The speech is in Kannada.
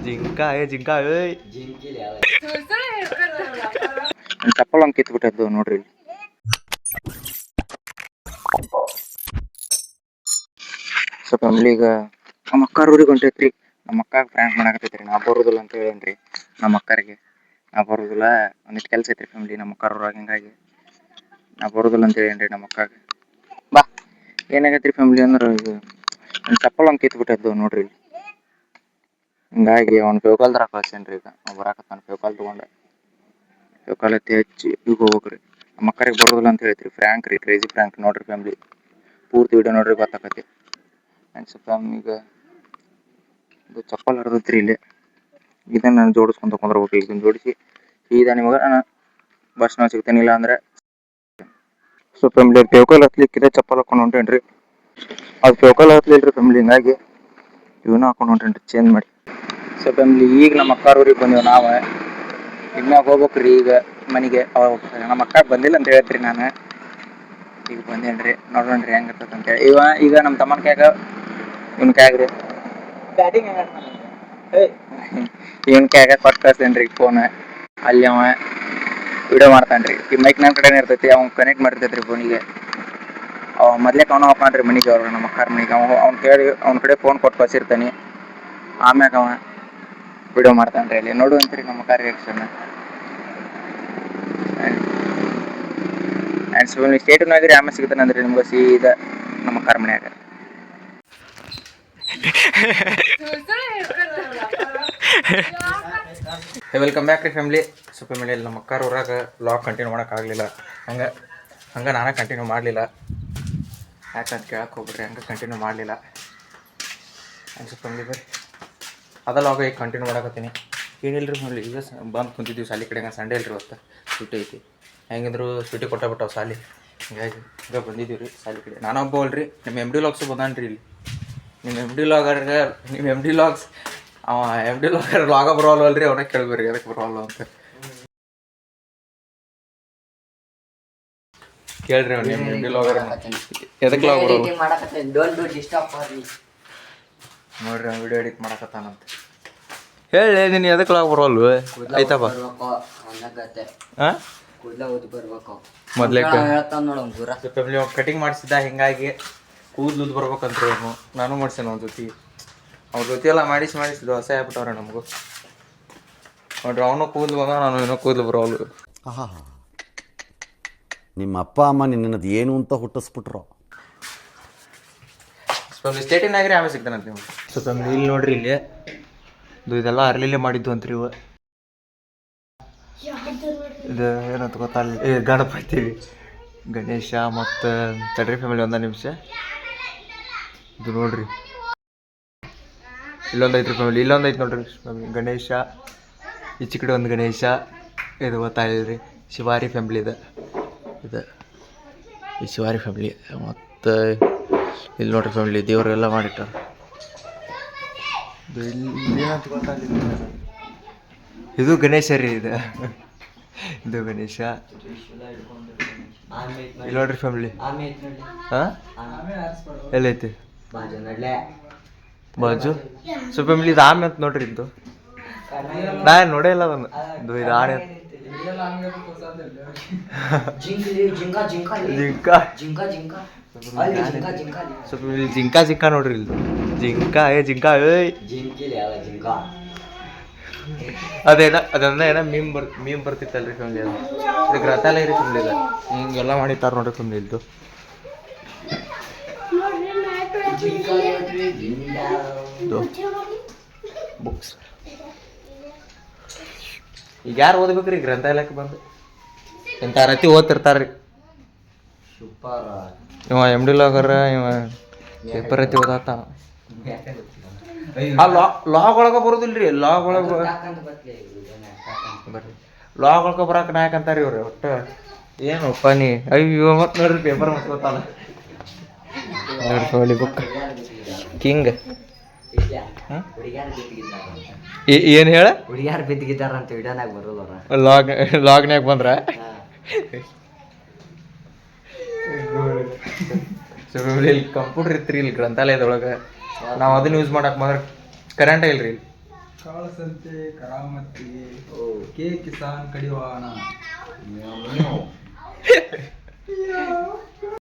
ಜಿಂಕ ಜಿಂಕ ಚಪ್ಪಲ್ ಹಂಗೆ ಕಿತ್ಬಿಟ್ಟದ್ದು ನೋಡ್ರಿ. ಸ್ವಲ್ಪ ಫ್ಯಾಮಿಲಿ ಈಗ ನಮ್ಮ ಅಕ್ಕಾರ ಊರಿಗೆ ಹೊಂಟೈತ್ರಿ. ನಮ್ಮ ಅಕ್ಕ ಫ್ರ್ಯಾಂಕ್ ಮಾಡಾಕತ್ತೈತ್ರಿ. ನಾ ಬರೋದಿಲ್ಲ ಅಂತ ಹೇಳೇನ್ರಿ ನಮ್ಮ ಅಕ್ಕರಿಗೆ. ನಾ ಬರೋದಿಲ್ಲ, ಒಂದಿಷ್ಟು ಕೆಲಸ ಐತ್ರಿ ಫ್ಯಾಮಿಲಿ ನಮ್ಮ ಅಕ್ಕಾರ ಊರಾಗ. ಹಿಂಗಾಗಿ ನಾ ಬರೋದಿಲ್ಲ ಅಂತ ಹೇಳೇನ್ರಿ ನಮ್ಮ ಅಕ್ಕಾಗ. ಬಾ ಏನಾಗೈತ್ರಿ ಫ್ಯಾಮಿಲಿ ಅಂದ್ರೆ ಈಗ ಚಪ್ಪಲ್ ಹಂಗೆ ಕಿತ್ಬಿಟ್ಟದ್ದು ನೋಡ್ರಿ. ಹಿಂಗಾಗಿ ಅವ್ನು ಪೇವ್ಕಾಲ್ದಾರ ಕಳ್ಸೇನ್ರಿ. ಈಗ ಬರಾಕತ್ತಾನ ಪೇವ್ಕಾಲ್ ತೊಗೊಂಡ. ಪೇವ್ಕಾಲ್ ಎತ್ತಿ ಹಚ್ಚಿ ಈಗ ಹೋಗ್ರಿ. ನಮ್ಮ ಅಕ್ಕರಿಗೆ ಬರೋದಿಲ್ಲ ಅಂತ ಹೇಳ್ತ್ರಿ. ಫ್ರ್ಯಾಂಕ್ ರೀ, ಕ್ರೇಜಿ ಫ್ರ್ಯಾಂಕ್ ನೋಡ್ರಿ ಫ್ಯಾಮಿಲಿ. ಪೂರ್ತಿ ವಿಡಿಯೋ ನೋಡ್ರಿ ಗೊತ್ತಾಕತಿ. ಸ್ವಲ್ಪ ಈಗ ಇದು ಚಪ್ಪಲ್ ಹರಿದೈತ್ರಿ ಇಲ್ಲಿ. ಇದನ್ನ ನಾನು ಜೋಡಿಸ್ಕೊಂತ ಕುಂದ್ರಬೇಕು. ಇದನ್ನ ಜೋಡಿಸಿ ಈಗ ನಿಮಗೆ ನಾನು ಬಸ್ನಾಗ ಸಿಗ್ತೇನೆ. ಇಲ್ಲ ಅಂದ್ರೆ ಸ್ವಲ್ಪ ಫ್ಯಾಮಿಲಿ ಪೇವ್ಕಾಲ್ ಹತ್ಲಿಕ್ಕಿದೆ ಚಪ್ಪಲ್ ಹಾಕೊಂಡು ಹೊಂಟೇನ್ರಿ. ಅದು ಪೇವ್ಕಾಲ್ ಹತ್ಲಿಲ್ರಿ ಫ್ಯಾಮಿಲಿ. ಹಿಂಗಾಗಿ ಇವನ್ನ ಹಾಕೊಂಡು ಹೊಂಟೇನ್ರಿ ಚೇಂಜ್ ಮಾಡಿ. ಸೊ ಫ್ಯಾಮಿಲಿ ಈಗ ನಮ್ಮ ಅಕ್ಕಾರ ಊರಿಗೆ ಬಂದೀವಿ ನಾವು. ಇನ್ಮ್ಯಾಗ ಹೋಗ್ಬೇಕ್ರಿ ಈಗ ಮನೆಗೆ. ನಮ್ಮ ಅಕ್ಕ ಬಂದಿಲ್ಲ ಅಂತ ಹೇಳ್ತ್ರಿ ನಾನು. ಈಗ ಬಂದೇನ್ರಿ. ನೋಡೋಣ್ರಿ ಹೆಂಗಿರ್ತದೆ ಅಂತೇಳಿ. ಈಗ ನಮ್ಮ ತಮ್ಮನ ಕೈಯಾಗ ಇವನ್ ಕೈಯಾಗ್ರಿ ಬ್ಯಾಟಿಂಗ್ ಇವನ್ ಕೈಯಾಗ ಕೊಟ್ಟು ಕಳ್ಸ್ತೇನ್ರಿ ಫೋನ್. ಅಲ್ಲಿ ಅವ ವಿಡಿಯೋ ಮಾಡ್ತಾನ್ರಿ. ಈ ಮೈಕ್ ನನ್ನ ಕಡೆನೇ ಇರ್ತೈತಿ. ಅವ್ನು ಕನೆಕ್ಟ್ ಮಾಡಿರ್ತೈತ್ರಿ ಫೋನಿಗೆ. ಅವ ಮೊದ್ಲೇ ಅವನ ಹೋಗ್ತಾನ್ರಿ ಮನೆಗೆ. ಅವ್ರು ನಮ್ಮ ಅಕ್ಕಾರ ಮನೆಗೆ. ಅವ್ನ ಕಡೆ ಫೋನ್ ಕೊಟ್ಟು ಕಳ್ಸಿರ್ತಾನೆ. ಆಮ್ಯಾಗ ಅವ ವಿಡಿಯೋ ಮಾಡ್ತಾನ್ರಿ. ಅಲ್ಲಿ ನೋಡುವಂತ್ರಿ ನಮ್ಮ ಅಕ್ಕ ರಿಯಾಕ್ಷನ್. ಆ್ಯಂಡ್ ಸೊ ನೀವು ಸ್ಟೇಟ್ನಾಗ್ರಿ ಆಮೇಲೆ ಸಿಗ್ತಾನೆ ಅಂದ್ರೆ ನಿಮ್ಗೆ ಸೀದಾ ನಮ್ಮ ಅಕ್ಕಾರ ಮನ್ಯಾಗ. ವೆಲ್ಕಮ್ ಬ್ಯಾಕ್ ರೀ ಫ್ಯಾಮಿಲಿ. ಸ್ವಲ್ಪ ಫ್ಯಾಮಿಲಿಯಲ್ಲಿ ನಮ್ಮ ಅಕ್ಕಾರ ಊರಾಗ ವ್ಲಾಗ್ ಕಂಟಿನ್ಯೂ ಮಾಡೋಕ್ಕಾಗಲಿಲ್ಲ. ಹಂಗೆ ನಾನು ಕಂಟಿನ್ಯೂ ಮಾಡಲಿಲ್ಲ. ಯಾಕಂತ ಕೇಳಕ್ಕೆ ಹೋಗ್ಬಿಡ್ರಿ. ಹಂಗೆ ಕಂಟಿನ್ಯೂ ಮಾಡಲಿಲ್ಲ. ಸ್ವಲ್ಪ ಫ್ಯಾಮಿಲಿ ಬರ್ರಿ ಅದ ಲಾಗ ಈಗ ಕಂಟಿನ್ಯೂ ಮಾಡಕತ್ತೀನಿ. ಏನಿಲ್ಲ ರೀ ಫ್ಯಾಮಿಲಿ. ಈಗ ಬಂದು ಕುಂತಿದ್ದೀವಿ ಸಾಲಿ ಕಡೆ. ಸಂಡೇ ಇಲ್ರಿ ಇವತ್ತು ಸುಟ್ಟಿ ಐತಿ. ಹೆಂಗಿದ್ರು ಸುಟ್ಟಿ ಕೊಟ್ಟಾಬಿಟ್ಟವು ಸಾಲಿ. ಹಿಂಗಾಗಿ ಈಗ ಬಂದಿದ್ದೀವಿ ರೀ ಸಾಲಿ ಕಡೆ. ನಾನೊಬ್ಬ ಅಲ್ರಿ. ನಿಮ್ಮ ಎಮ್ ಡಿ ಲಾಗ್ಸು ಬಂದಾನ್ರಿ ಇಲ್ಲಿ. ನಿಮ್ಮ ಎಮ್ ಡಿ ಲಾಗ್ಸ್ ಅವ ಎಮ್ ಡಿ ಲಾಗರ್ ಲಾಗ ಬರೋಲ್ವಲ್ರಿ. ಅವನೇ ಕೇಳ್ಬೇರಿ ಎದಕ್ಕೆ ಬರೋಲ್ಲ ಅಂತ ಕೇಳ್ರಿ. ಅವ್ನು ನಿಮ್ಮ ಎಮ್ ಡಿ ಲಾಗರ್ ಎದಕ್ಕೆ ಲಾಗ್ ಬರೋಲ್ಲ ನೋಡ್ರಿ. ಅವ್ನು ವಿಡಿಯೋ ಎಡಿಟ್ ಮಾಡಕತ್ತಾನಂತ ಹೇಳಿ. ನೀನು ಎದಕ್ಕೆ ಲಾಗ್ ಬರೋಲ್ವ? ಆಯ್ತಪ್ಪ ಹಾಂ ಮೊದಲೇ ಫ್ಯಾಮಿಲಿ ಕಟಿಂಗ್ ಮಾಡಿಸಿದ್ದ. ಹಿಂಗಾಗಿ ಕೂದಲು ಬರ್ಬೇಕಂತ್ರಿ ಅವನು. ನಾನು ಮಾಡ್ಸೇನೆ ಅವ್ನ ಜೊತೆ. ಅವ್ರ ಜೊತೆ ಎಲ್ಲ ಮಾಡಿಸಿದ್ದು ಹೊಸ ಆಗ್ಬಿಟ್ಟವ್ರೆ ನಮಗೂ. ನೋಡ್ರಿ ಅವನು ಕೂದಲು ಬಂದ, ನಾನು ಏನೋ ಕೂದಲು ಬರೋಲ್ವು. ನಿಮ್ಮ ಅಪ್ಪ ಅಮ್ಮ ನಿನ್ನದು ಏನು ಅಂತ ಹುಟ್ಟಿಸ್ಬಿಟ್ರು. ಸ್ವಲ್ಪ ಸ್ಟೇಟಿನಾಗ್ರಿ ಆಮೇಲೆ ಸಿಗ್ತಾನಂತ ನೀವು. ಸ್ವಲ್ಪ ಇಲ್ಲಿ ನೋಡ್ರಿ. ಇಲ್ಲಿ ಇದೆಲ್ಲ ಅರ್ಲಿಲ್ಲೇ ಮಾಡಿದ್ದು ಅಂತ್ರಿ ಇವು. ಇದು ಏನಂತ ಗೊತ್ತಲ್ಲ. ಗಣಪತಿ, ಗಣೇಶ ಮತ್ತು ತಡ್ರಿ ಫ್ಯಾಮಿಲಿ ಒಂದ ನಿಮಿಷ. ಇದು ನೋಡ್ರಿ ಇಲ್ಲೊಂದು ಐತ್ರಿ ಫ್ಯಾಮಿಲಿ. ಇಲ್ಲೊಂದು ಐತೆ ನೋಡ್ರಿ ಫ್ಯಾಮಿಲಿ ಗಣೇಶ. ಈಚೆ ಕಡೆ ಒಂದು ಗಣೇಶ. ಇದು ಗೊತ್ತಾಗಿಲ್ರಿ ಶಿವಾರಿ ಫ್ಯಾಮಿಲಿ. ಇದು ಈ ಶಿವಾರಿ ಫ್ಯಾಮಿಲಿ. ಮತ್ತು ಇಲ್ಲಿ ನೋಡ್ರಿ ಫ್ಯಾಮಿಲಿ ದೇವರೆಲ್ಲ ಮಾಡಿಟ್ಟಾರ. ಇದು ಇಲ್ಲಿ ಏನಂತ ಗೊತ್ತಾಗಲಿಲ್ಲ. ಇದು ಗಣೇಶ ರೀ. ಇದು ಗಣೇಶ. ಇಲ್ಲಿ ನೋಡ್ರಿ ಫ್ಯಾಮಿಲಿ. ಹಾಂ ಎಲ್ಲೈತಿ ಬಾಜು. ಸೊ ಫ್ಯಾಮಿಲಿ ಇದು ಆಮೆ ಅಂತ ನೋಡ್ರಿ. ಇದು ನಾ ನೋಡೇ ಇಲ್ಲ ಅದನ್ನು. ಇದು ಆನೆ ಸ್ವಲ್ಪ ಇಲ್ಲಿ ಜಿಂಕ ನೋಡ್ರಿ. ಇಲ್ಲಿ ಜಿಂಕ ಅದನ್ನ ಏನೋ ಮೀಮ್ ಬರ್ತಿತ್ತಲ್ರಿ ಫ್ಯಾಮಿಲಿ. ಅದು ಇದು ಗ್ರಂಥಾಲಯ ರೀ ಫ್ಯಾಮಿಲಿ. ಇದು ಹಿಂಗೆಲ್ಲ ಮಾಡಿಟ್ಟಾರ ನೋಡ್ರಿ ಫ್ಯಾಮಿಲಿ. ಇದು ಬುಕ್ಸ್. ಈಗ ಯಾರು ಓದ್ಬೇಕ್ರಿ ಗ್ರಂಥಾಲಯಕ್ಕೆ ಬಂದು? ಇಂಥ ರತಿ ಓದ್ತಿರ್ತಾರ್ರಿ. ಇವ ಎಮ್ ಡಿ ಲಾಗರ. ಇವ ಪೇಪರ್ ರತಿ ಓದಾತ. ಲಾಗ್ ಒಳಗೆ ಬರೋದಿಲ್ರಿ. ಲಾಗ್ ಒಳಗೆ ಬರ್ರಿ. ಲಾಗ್ ಒಳಗೆ ಬರಾಕ ನಾಯಕ ಅಂತಾರ ಇವ್ರಿ. ಒಟ್ಟು ಏನು ಪನಿ. ಅಯ್ಯೋ ಮತ್ತೆ ನೋಡ್ರಿ ಪೇಪರ್ ಮುಚ್ಕೋತಾನ ನೋಡ್ರಿ ಬುಕ್ ಕಿಂಗ್. ಏನು ಹೇಳ? ಹುಡುಗಿಯಾರು ಬಿದ್ದಿದ್ದಾರ ಅಂತ ವಿಡಿಯೋನಾಗ ಬರೋಲ್ಲ. ಲಾಗ್ನ್ಯಾಗ ಬಂದ್ರ ಇಲ್ಲಿ ಕಂಪ್ಯೂಟರ್ ಇತ್ರಿ ಇಲ್ಲಿ ಗ್ರಂಥಾಲಯದೊಳಗೆ. ನಾವು ಅದನ್ನ ಯೂಸ್ ಮಾಡಕ್ಕೆ ಬಂದ್ರೆ ಕರೆಂಟ್ ಇಲ್ರಿ. ಕಾಳಸಂತೆ ಕರಾಮತ್ತಿಗೆ ಓ ಕೆ ಕಿಸಾನ್ ಕಡಿವಾಣ